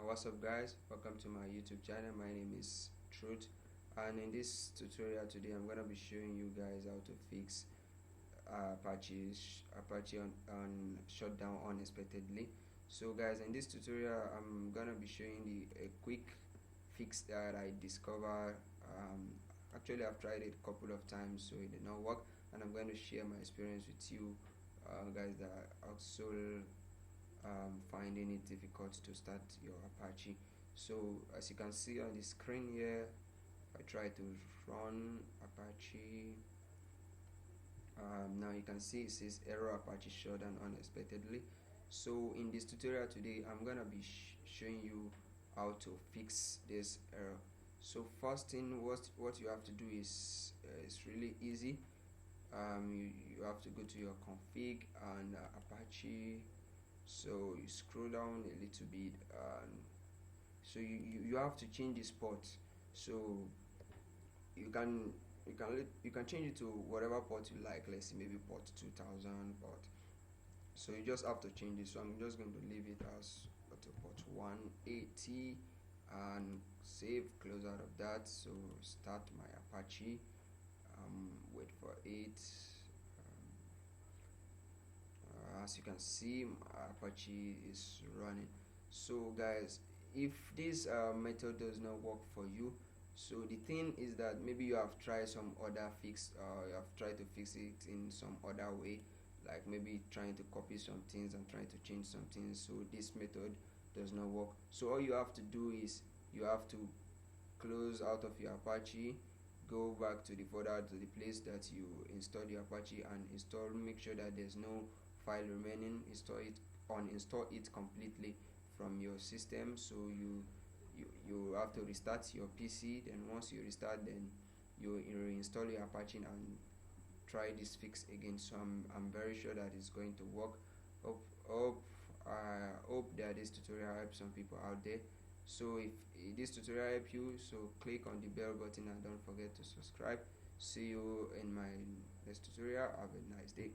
What's up guys, welcome to my YouTube channel. My name is Truth, and in this tutorial today I'm gonna be showing you guys how to fix Apache on shutdown unexpectedly. So guys, in this tutorial I'm gonna be showing a quick fix that I discovered. Actually I've tried it a couple of times, so it did not work, and I'm going to share my experience with you guys that are also finding it difficult to start your Apache. So as you can see on the screen here, I try to run Apache. Now you can see it says error Apache shutdown unexpectedly. So in this tutorial today I'm gonna be showing you how to fix this error. So first thing, what you have to do is it's really easy. You have to go to your config and Apache. So you scroll down a little bit, and so you have to change this port. So you can change it to whatever port you like. Let's say maybe port 2000 port. So you just have to change it. So I'm just going to leave it as port 180 and save, close out of that. So start my Apache, wait for it. As you can see, Apache is running. So guys, if this method does not work for you, so the thing is that maybe you have tried some other fix, you have tried to fix it in some other way, like maybe trying to copy some things and trying to change some things. So this method does not work. So all you have to do is you have to close out of your Apache, go back to the folder, to the place that you installed your Apache, and install, make sure that there's no file remaining, uninstall it completely from your system. So you have to restart your PC. Then once you restart, then you reinstall your Apache and try this fix again. So I'm very sure that it's going to work. Hope that this tutorial helps some people out there. So if this tutorial helped you, so click on the bell button and don't forget to subscribe. See you in my next tutorial. Have a nice day.